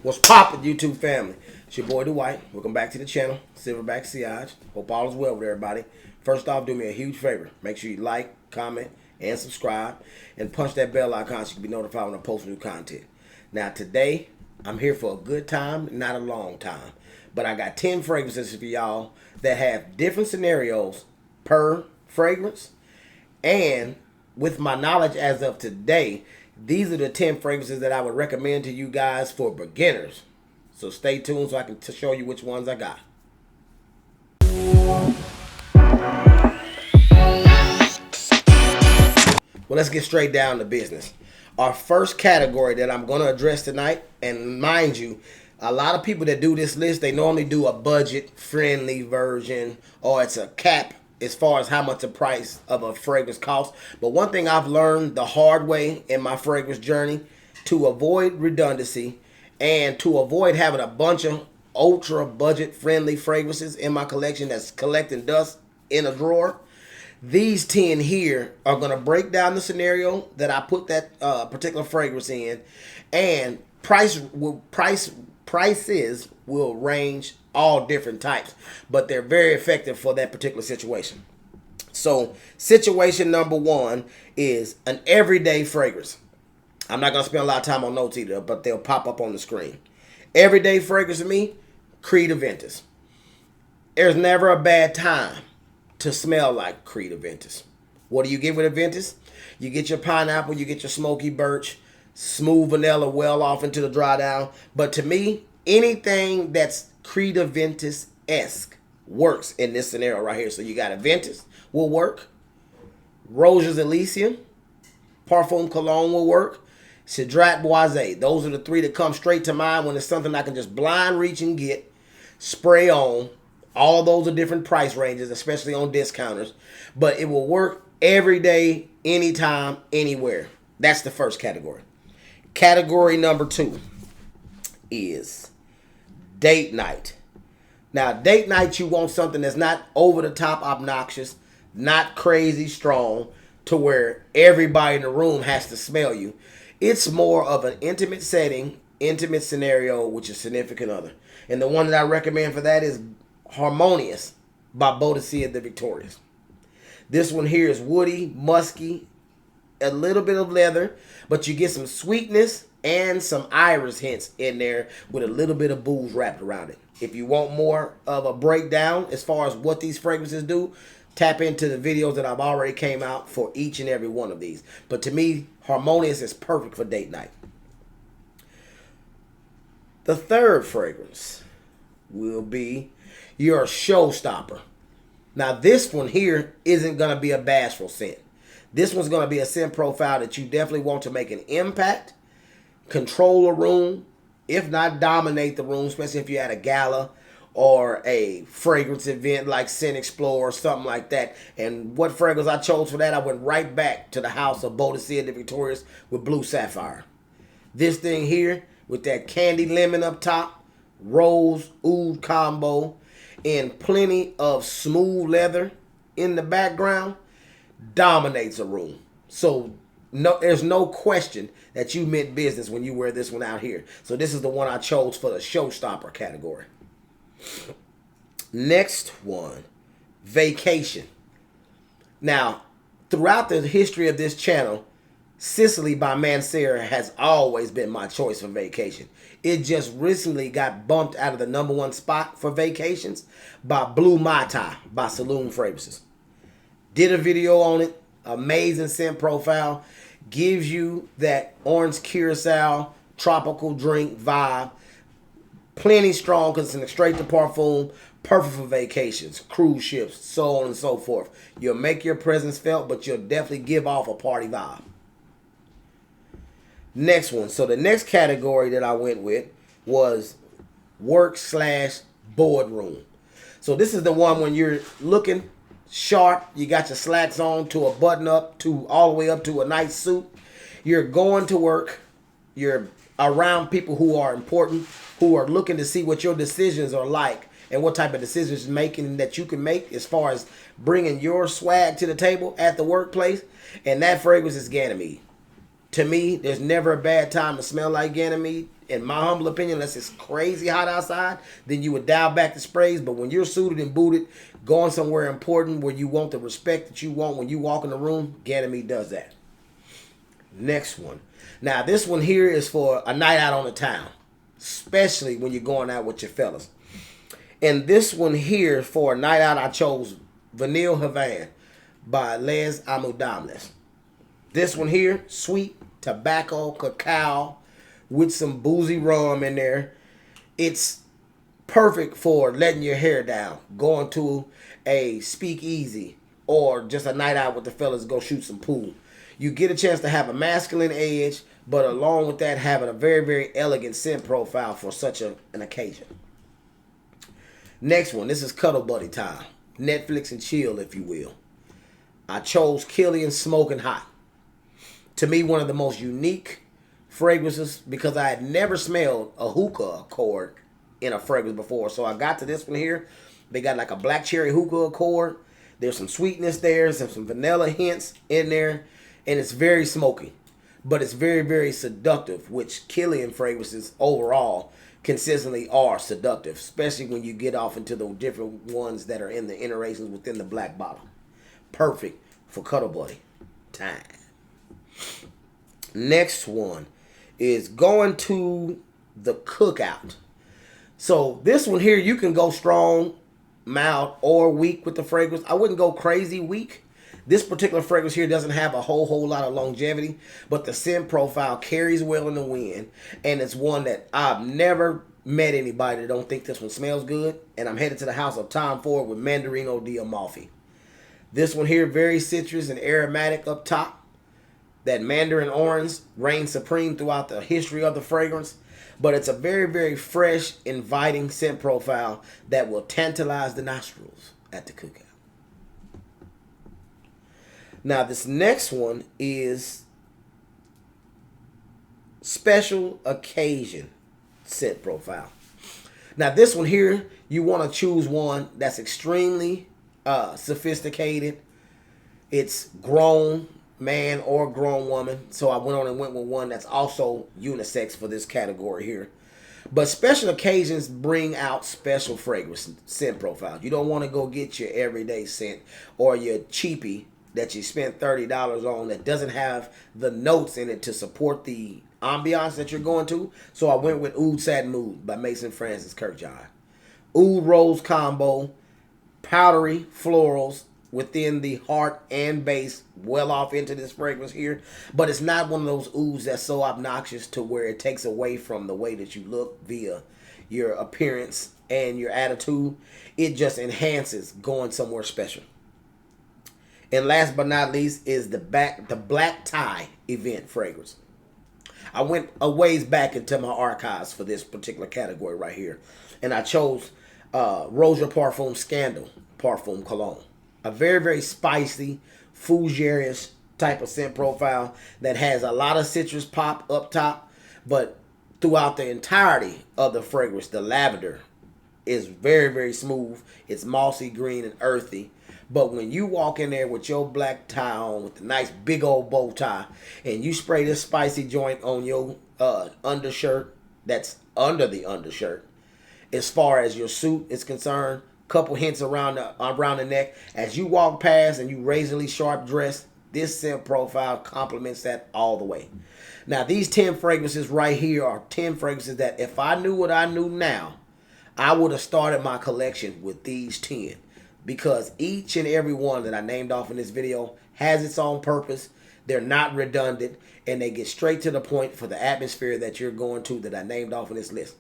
What's poppin', YouTube family? It's your boy Dwight. Welcome back to the channel, Silverback Siage. Hope all is well with everybody. First off, do me a huge favor. Make sure you like, comment, and subscribe. And punch that bell icon so you can be notified when I post new content. Now today, I'm here for a good time, not a long time. But I got 10 fragrances for y'all that have different scenarios per fragrance. And with my knowledge as of today, these are the 10 fragrances that I would recommend to you guys for beginners. So stay tuned so I can show you which ones I got. Well, let's get straight down to business. Our first category that I'm going to address tonight, and mind you, a lot of people that do this list, they normally do a budget-friendly version, or it's a cap as far as how much the price of a fragrance costs. But one thing I've learned the hard way in my fragrance journey, to avoid redundancy and to avoid having a bunch of ultra budget friendly fragrances in my collection that's collecting dust in a drawer, these 10 here are going to break down the scenario that I put that particular fragrance in, and prices will range all different types, but they're very effective for that particular situation. So situation number one is an everyday fragrance. I'm not going to spend a lot of time on notes either, but they'll pop up on the screen. Everyday fragrance to me, Creed Aventus. There's never a bad time to smell like Creed Aventus. What do you get with Aventus? You get your pineapple, you get your smoky birch, smooth vanilla well off into the dry down. But to me, anything that's Creed Aventus-esque works in this scenario right here. So you got Aventus will work. Roger's Elysium. Parfum Cologne will work. Cedrat Boise. Those are the three that come straight to mind when it's something I can just blind reach and get. Spray on. All those are different price ranges, especially on discounters. But it will work every day, anytime, anywhere. That's the first category. Category number two is date night. Now, date night, you want something that's not over-the-top obnoxious, not crazy strong, to where everybody in the room has to smell you. It's more of an intimate setting, intimate scenario with your significant other. And the one that I recommend for that is Harmonious by Boadicea the Victorious. This one here is woody, musky, a little bit of leather, but you get some sweetness and some iris hints in there with a little bit of booze wrapped around it. If you want more of a breakdown as far as what these fragrances do, tap into the videos that I've already came out for each and every one of these. But to me, Harmonious is perfect for date night. The third fragrance will be your Showstopper. Now this one here isn't going to be a bashful scent. This one's going to be a scent profile that you definitely want to make an impact, control a room, if not dominate the room, especially if you're at a gala or a fragrance event like Scent Explorer or something like that. And what fragrance I chose for that, I went right back to the house of Boadicea the Victorious with Blue Sapphire. This thing here with that candy lemon up top, rose oud combo, and plenty of smooth leather in the background, dominates a room. So no, there's no question that you meant business when you wear this one out here. So this is the one I chose for the Showstopper category. Next one, Vacation. Now, throughout the history of this channel, Sicily by Mancera has always been my choice for vacation. It just recently got bumped out of the #1 spot for vacations by Blue Mai Tai by Saloon Fragrances. Did a video on it. Amazing scent profile. Gives you that orange curacao tropical drink vibe. Plenty strong because it's straight to parfum. Perfect for vacations, cruise ships, so on and so forth. You'll make your presence felt, but you'll definitely give off a party vibe. Next one. So the next category that I went with was work/boardroom. So this is the one when you're looking sharp, you got your slacks on to a button up to all the way up to a nice suit. You're going to work. You're around people who are important, who are looking to see what your decisions are like and what type of decisions making that you can make as far as bringing your swag to the table at the workplace. And that fragrance is Ganymede. To me, there's never a bad time to smell like Ganymede. in my humble opinion, unless it's crazy hot outside, then you would dial back the sprays. But when you're suited and booted, going somewhere important where you want the respect that you want when you walk in the room, Ganymede does that. Next one. Now, this one here is for a night out on the town, especially when you're going out with your fellas. And this one here for a night out, I chose Vanille Havane by Les Amudables. This one here, sweet tobacco, cacao, with some boozy rum in there. It's perfect for letting your hair down, going to a speakeasy, or just a night out with the fellas to go shoot some pool. You get a chance to have a masculine edge, but along with that, having a very, very elegant scent profile for such an occasion. Next one, this is Cuddle Buddy time. Netflix and chill, if you will. I chose Kilian Smoking Hot. To me, one of the most unique fragrances because I had never smelled a hookah accord in a fragrance before. So I got to this one here. They got like a black cherry hookah accord. There's some sweetness there, some vanilla hints in there, and it's very smoky. But it's very, very seductive, which Kilian fragrances overall consistently are seductive, especially when you get off into the different ones that are in the iterations within the black bottle. Perfect for Cuddle Buddy time. Next one is going to the Cookout. So this one here, you can go strong, mild, or weak with the fragrance. I wouldn't go crazy weak. This particular fragrance here doesn't have a whole lot of longevity, but the scent profile carries well in the wind, and it's one that I've never met anybody that don't think this one smells good, and I'm headed to the house of Tom Ford with Mandarino di Amalfi. This one here, very citrus and aromatic up top. That mandarin orange reigns supreme throughout the history of the fragrance, but it's a very, very fresh, inviting scent profile that will tantalize the nostrils at the Cookout. Now, this next one is special occasion scent profile. Now, this one here, you want to choose one that's extremely sophisticated. It's grown man or grown woman. So I went on and went with one that's also unisex for this category here. But special occasions bring out special fragrance scent profiles. You don't want to go get your everyday scent or your cheapie that you spent $30 on that doesn't have the notes in it to support the ambiance that you're going to. So I went with Oud Satin Mood by Mason Francis Kirkjohn. Oud Rose combo, powdery florals within the heart and base, well off into this fragrance here. But it's not one of those ouds that's so obnoxious to where it takes away from the way that you look via your appearance and your attitude. It just enhances going somewhere special. And last but not least is the Black Tie event fragrance. I went a ways back into my archives for this particular category right here. And I chose Roger Parfum Scandal Parfum Cologne. A very, very spicy, fougere-ish type of scent profile that has a lot of citrus pop up top. But throughout the entirety of the fragrance, the lavender is very, very smooth. It's mossy green and earthy. But when you walk in there with your black tie on, with the nice big old bow tie, and you spray this spicy joint on your undershirt that's under the undershirt, as far as your suit is concerned, couple hints around the neck, as you walk past and you razorly sharp dress, this scent profile complements that all the way. Now, these 10 fragrances right here are 10 fragrances that if I knew what I knew now, I would have started my collection with these 10. Because each and every one that I named off in this video has its own purpose. They're not redundant, and they get straight to the point for the atmosphere that you're going to that I named off in this list.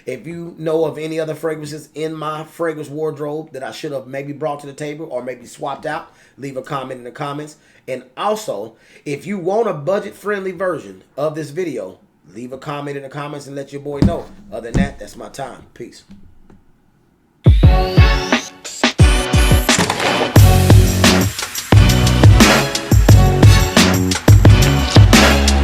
If you know of any other fragrances in my fragrance wardrobe that I should have maybe brought to the table or maybe swapped out, leave a comment in the comments. And also, if you want a budget-friendly version of this video, leave a comment in the comments and let your boy know. Other than that, that's my time. Peace.